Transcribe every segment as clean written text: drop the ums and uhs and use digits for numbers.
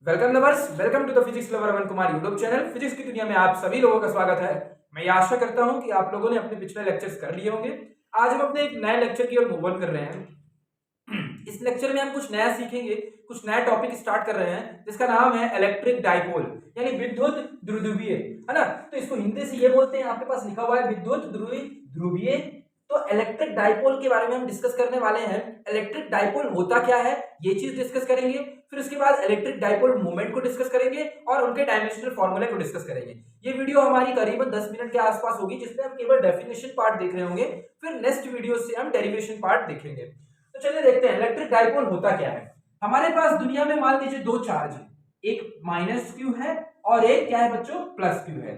Welcome lovers, welcome to the physics lover Aman Kumar YouTube channel. Physics की दुनिया में आप सभी लोगों का स्वागत है। मैं ये आशा करता हूं कि आप लोगों ने अपने पिछले लेक्चर्स कर लिए होंगे। आज हम अपने एक नए लेक्चर की ओर मूव ऑन कर रहे हैं। इस लेक्चर में हम कुछ नया सीखेंगे, कुछ नया टॉपिक स्टार्ट कर रहे हैं जिसका नाम है इलेक्ट्रिक डाइपोल यानी विद्युत ध्रुवीय, है ना। तो इसको हिंदी से ये बोलते हैं, आपके पास लिखा हुआ है विद्युत ध्रुवीय। तो इलेक्ट्रिक डाइपोल के बारे में हम डिस्कस करने वाले हैं। इलेक्ट्रिक डाइपोल होता क्या है ये चीज डिस्कस करेंगे, फिर उसके बाद इलेक्ट्रिक डाइपोल मूवमेंट को डिस्कस करेंगे और उनके डायमेंशनल फॉर्मूले को डिस्कस करेंगे। ये वीडियो हमारी करीबन 10 मिनट के आसपास होगी, जिसमें हम केवल डेफिनेशन पार्ट देख रहे होंगे, फिर नेक्स्ट वीडियो से हम डेरिवेशन पार्ट देखेंगे। तो चलिए देखते हैं इलेक्ट्रिक डाइपोल होता क्या है। हमारे पास दुनिया में मान लीजिए दो चार्ज है, एक माइनस क्यू है और एक क्या है बच्चों, प्लस क्यू है।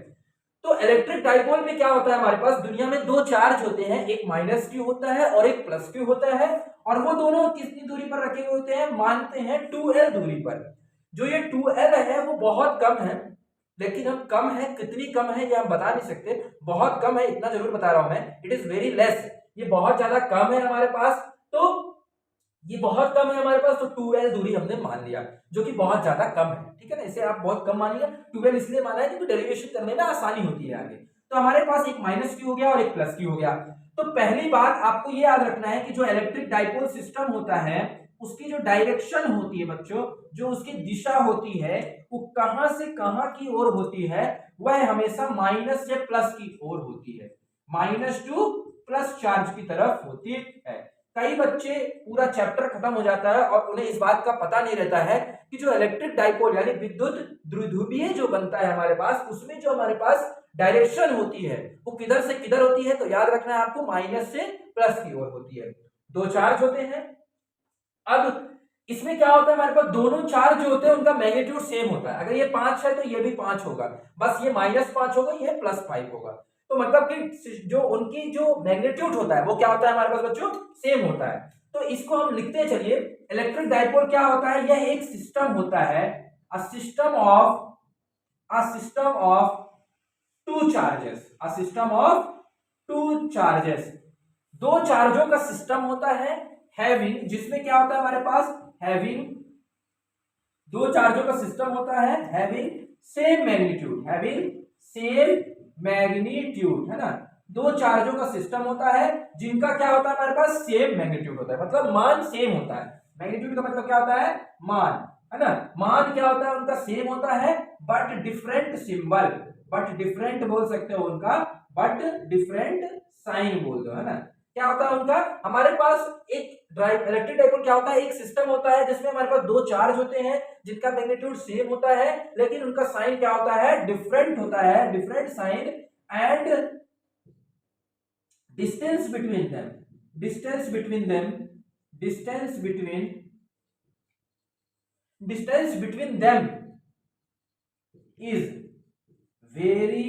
तो इलेक्ट्रिक डाइपोल में क्या होता है, हमारे पास दुनिया में दो चार्ज होते हैं, एक माइनस क्यू होता है और एक प्लस क्यू होता है, और वो दोनों कितनी दूरी पर रखे हुए होते हैं, मानते हैं 2l दूरी पर। जो ये 2l है वो बहुत कम है, लेकिन हम कम है, कितनी कम है ये हम बता नहीं सकते। बहुत कम है इतना जरूर बता रहा हूं मैं, इट इज वेरी लेस। ये बहुत ज्यादा कम है हमारे पास, तो ये बहुत कम है हमारे पास, तो 2l दूरी हमने मान लिया, जो कि बहुत ज्यादा कम है। ठीक है ना, इसे आप बहुत कम मानिएगा। 2l इसलिए माना है क्योंकि डेरिवेशन करने में आसानी होती है आगे। तो हमारे पास एक माइनस क्यू हो गया और एक प्लस क्यू हो गया। तो पहली बात आपको ये याद रखना है कि जो इलेक्ट्रिक डाइपोल सिस्टम होता है उसकी जो डायरेक्शन होती है बच्चों, जो उसकी दिशा होती है, वो कहां से कहां की ओर होती है, वह हमेशा माइनस से प्लस की ओर होती है, माइनस टू प्लस चार्ज की तरफ होती है। कई बच्चे पूरा चैप्टर खत्म हो जाता है और उन्हें इस बात का पता नहीं रहता है कि जो इलेक्ट्रिक डाइपोल यानी विद्युत द्विध्रुवीय जो बनता है हमारे पास, उसमें जो हमारे पास डायरेक्शन होती है वो किधर से किधर होती है। तो याद रखना है आपको, माइनस से प्लस की ओर होती है। दो चार्ज होते हैं। अब इसमें क्या होता है, हमारे पास दोनों चार्ज जो होते हैं उनका मैग्नीट्यूड सेम होता है। अगर ये 5 है तो ये भी 5 होगा, बस ये -5 होगा, ये +5 होगा। तो मतलब कि जो उनकी जो मैग्नीट्यूड होता है वो क्या होता है हमारे पास बच्चों, सेम होता है। तो इसको हम लिखते चलिए, इलेक्ट्रिक डाइपोल क्या होता है, यह एक सिस्टम होता है, a system of two charges, a system of two charges. दो चार्जों का सिस्टम होता है, हैविंग, जिसमें क्या होता है हमारे पास, हैविंग, दो चार्जों का सिस्टम होता है having same magnitude, having same magnitude, है ना। दो चार्जों का सिस्टम होता है जिनका क्या होता है हमारे पास, सेम मैग्नीट्यूड होता है, मतलब मान सेम होता है। मैग्नीट्यूड का मतलब क्या होता है, मान, है ना। मान क्या होता है उनका, सेम होता है, but different symbol, but different बोल सकते हो उनका, बट डिफरेंट साइन बोल दो, है ना। क्या होता है उनका, हमारे पास एक इलेक्ट्रिक डाइपोल क्या होता है, एक सिस्टम होता है जिसमें हमारे पास दो चार्ज होते हैं जिनका मैग्नीट्यूड सेम होता है, लेकिन उनका साइन क्या होता है, डिफरेंट होता है, different sign, and distance between them, distance between them, distance between them is very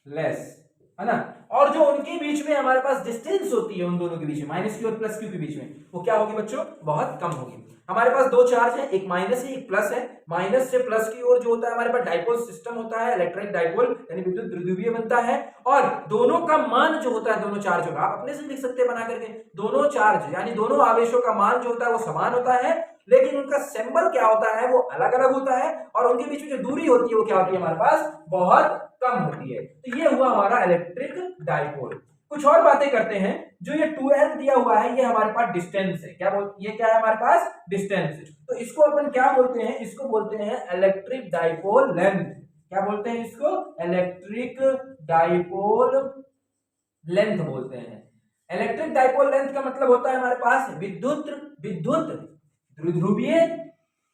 less, है ना। और जो उनके बीच में हमारे पास डिस्टेंस होती है, उन दोनों के बीच में, माइनस क्यू और प्लस क्यू के बीच में, वो क्या होगी बच्चों, बहुत कम होगी। हमारे पास दो चार्ज है, एक माइनस है एक प्लस है, माइनस से प्लस की ओर जो होता है हमारे पास डाइपोल सिस्टम होता है, इलेक्ट्रिक डाइपोल यानी विद्युत द्विध्रुवीय बनता है। और दोनों का मान जो होता है, दोनों चार्जों का, आप अपने से लिख सकते हैं बना करके, दोनों चार्ज यानी दोनों आवेशों का मान जो होता है वो समान होता है, लेकिन उनका सिंबल क्या होता है वो अलग अलग होता है, और उनके बीच में जो दूरी होती है वो क्या होती है हमारे पास, बहुत कम होती है। तो ये हुआ हमारा इलेक्ट्रिक डाइपोल। कुछ और बातें करते हैं। जो ये 2l दिया हुआ है ये हमारे पास डिस्टेंस है, क्या बोलते, ये क्या है हमारे पास, डिस्टेंस। तो इसको अपन क्या बोलते हैं, इसको बोलते हैं इलेक्ट्रिक डाइपोल लेंथ। क्या बोलते हैं इसको, इलेक्ट्रिक डाइपोल लेंथ बोलते हैं। इलेक्ट्रिक डाइपोल लेंथ का मतलब होता है हमारे पास विद्युत द्विध्रुवीय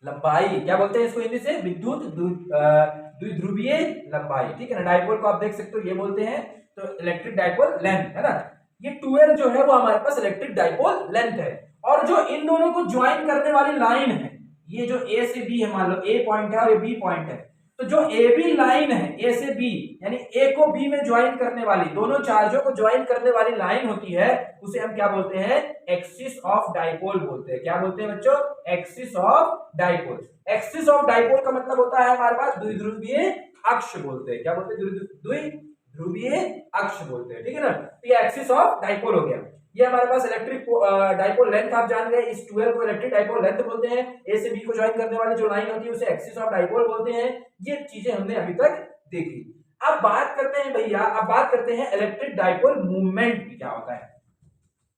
लंबाई। क्या बोलते हैं इसको हिंदी से, विद्युत द्विध्रुवीय लंबाई। ठीक है ना, डाइपोल को आप देख सकते हो ये बोलते हैं, तो इलेक्ट्रिक डाइपोल लेंथ, है ना। ये 2l जो है वो हमारे पास इलेक्ट्रिक डाइपोल लेंथ है। और जो इन दोनों को ज्वाइन करने वाली लाइन है, ये जो a से b है, मान लो a पॉइंट है और ये b पॉइंट है, तो जो AB लाइन है, A से B यानी A को B में ज्वाइन करने वाली, दोनों चार्जों को ज्वाइन करने वाली लाइन होती है, उसे हम क्या बोलते हैं, एक्सिस ऑफ डाइपोल बोलते हैं। क्या बोलते हैं बच्चों, axis of dipole. Axis of dipole का मतलब होता है हमारे पास द्विध्रुवीय अक्ष बोलते हैं। क्या बोलते हैं, द्विध्रुवीय अक्ष बोलते हैं। ठीक है ना, तो ये एक्सिस ऑफ डाइपोल हो गया। ये हमारे पास इलेक्ट्रिक डाइपोल लेंथ आप जान गए, इस 12 को इलेक्ट्रिक डाइपोल लेंथ बोलते हैं। ए से बी को ज्वाइन करने वाली जो लाइन होती है उसे एक्सिस ऑफ डाइपोल बोलते हैं। ये चीजें हमने अभी तक देखी। अब बात करते हैं भैया, अब बात करते हैं इलेक्ट्रिक डाइपोल मूवमेंट क्या होता है,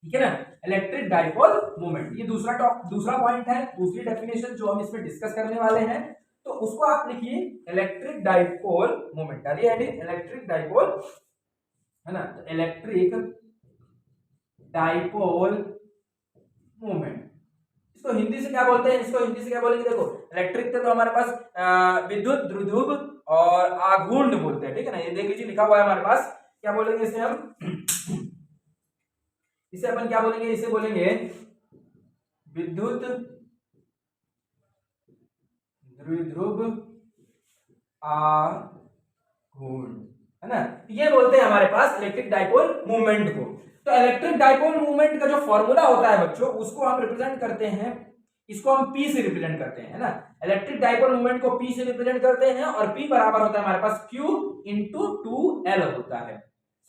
ठीक है ना। इलेक्ट्रिक डाइपोल मूवमेंट ये दूसरा पॉइंट है, दूसरी डेफिनेशन जो हम इसमें डिस्कस करने वाले हैं। तो उसको आप लिखिए इलेक्ट्रिक डाइपोल मूवमेंट, डालिए इलेक्ट्रिक डाइपोल, है ना। तो इलेक्ट्रिक डाइपोल मूवमेंट, इसको हिंदी से क्या बोलते हैं, इसको हिंदी से क्या बोलेंगे, देखो इलेक्ट्रिक तो हमारे पास विद्युत द्विध्रुव और आघूर्ण बोलते हैं, ठीक है ना। ये देख लीजिए लिखा हुआ है हमारे पास, क्या बोलेंगे इसे हम, इसे अपन क्या बोलेंगे, इसे बोलेंगे विद्युत द्विध्रुव आघूर्ण, है ना। ये बोलते हैं हमारे पास इलेक्ट्रिक डाइपोल मूवमेंट को। तो इलेक्ट्रिक डाइपोल मूवमेंट का जो फॉर्मूला होता है बच्चों, उसको हम रिप्रेजेंट करते हैं, इसको हम P से रिप्रेजेंट करते हैं, है ना। इलेक्ट्रिक डाइपोल मूवमेंट को P से रिप्रेजेंट करते हैं और P बराबर होता है हमारे पास Q इंटू 2L होता है।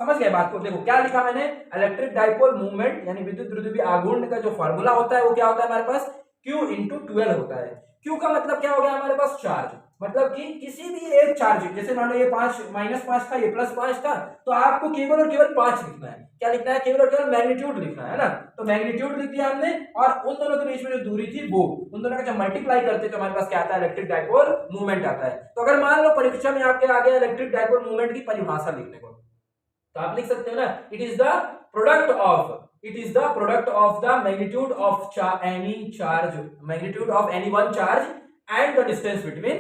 समझ गए बात को। देखो क्या लिखा मैंने, इलेक्ट्रिक डाइपोल मूवमेंट यानी विद्युत द्विध्रुवी आघूर्ण का जो फॉर्मूला होता है वो क्या होता है हमारे पास, Q इंटू 12 होता है। Q का मतलब क्या हो गया हमारे पास, चार्ज, मतलब कि किसी भी एक चार्ज, जैसे मान लो ये 5 -5 था, ये +5 था, तो आपको केवल और केवल 5 लिखना है। क्या लिखना है, केवल और केवल मैग्नीट्यूड लिखना है ना। तो मैग्नीट्यूड लिख दिया हमने, और उन दोनों के बीच में जो दूरी थी वो, उन दोनों का जब मल्टीप्लाई करते तो हमारे पास क्या आता है, इलेक्ट्रिक डाइपोल मूवमेंट आता है। तो अगर मान लो परीक्षा में आपके आ गया इलेक्ट्रिक डाइपोल मूवमेंट की परिभाषा लिखने को, तो आप लिख सकते हो ना, it is the product of the magnitude of any charge, magnitude of any one charge and the distance between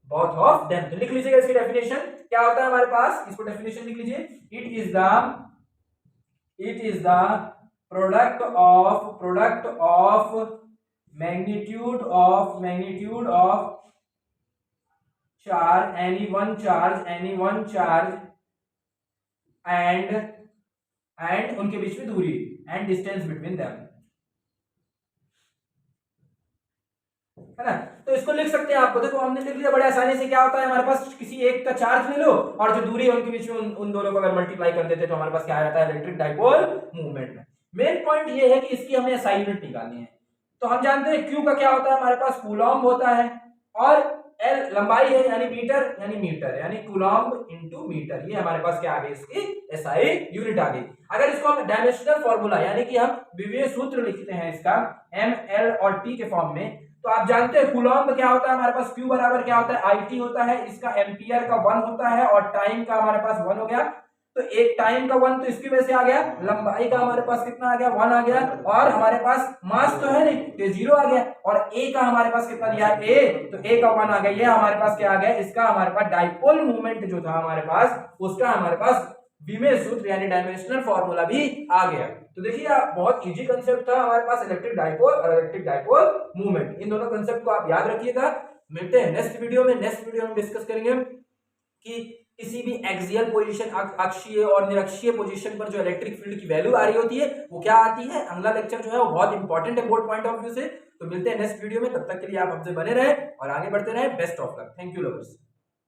both of them. तो लिख लीजिएगा इसकी डेफिनेशन क्या होता है हमारे पास, इसको डेफिनेशन लिख लीजिए, it is the product of magnitude of charge, any one charge and उनके बीच में दूरी एंड डिस्टेंस बिटवीन देम, है ना। तो इसको लिख सकते हैं आपको, देखो हमने लिख लिया बड़े आसानी से। क्या होता है हमारे पास, किसी एक का चार्ज ले लो और जो दूरी है उनके बीच में उन दोनों को अगर मल्टीप्लाई कर देते तो हमारे पास क्या आ जाता है, इलेक्ट्रिक डाइपोल मूवमेंट में। मेन पॉइंट ये है कि इसकी हमें SI यूनिट निकालनी है। तो हम जानते हैं Q का क्या होता है हमारे पास, कूलॉम्ब होता है, और L लंबाई है यानी मीटर यानी कूलॉम्ब इंटू मीटर। ये हमारे पास क्या आ गई, इसकी SI यूनिट आ गई। अगर इसको हम डायमेंशनल फॉर्मूला यानी कि हम विभेद सूत्र लिखते हैं इसका M, L और T के फॉर्म में, तो आप जानते हैं कूलॉम्ब क्या होता है हमारे पास, Q बराबर क्या होता है, IT होता है, इसका एम्पियर का 1 होता है, और टाइम का हमारे पास 1 हो गया। तो एक टाइम का 1 तो इसकी वजह से आ गया, लंबाई का हमारे पास कितना आ गया, 1 आ गया, और हमारे पास मास तो है नहीं तो 0 आ गया, और A का हमारे पास कितना दिया है, A, तो A का 1 आ गया। ये हमारे पास क्या आ गया, इसका हमारे पास डाइपोल मूवमेंट जो था हमारे पास, उसका हमारे पास विमेय सूत्र यानी डायमेंशनल फॉर्मूला भी आ गया। तो देखिए आप, बहुत इजी कंसेप्ट था हमारे पास इलेक्ट्रिक डाइपोल और इलेक्ट्रिक डाइपोल मूवमेंट। इन दोनों कंसेप्ट को आप याद रखिएगा। मिलते हैं नेक्स्ट वीडियो में। नेक्स्ट वीडियो में डिस्कस करेंगे कि किसी भी एक्सियल पोजीशन, अक्षीय और निरक्षीय पोजीशन पर जो इलेक्ट्रिक फील्ड की वैल्यू आ रही होती है वो क्या आती है। अगला लेक्चर जो है वो बहुत इंपॉर्टेंट है बोर्ड पॉइंट ऑफ व्यू से। तो मिलते हैं नेक्स्ट वीडियो में, तब तक के लिए आप हमसे बने रहे और आगे बढ़ते रहे। Best of luck. Thank you lovers.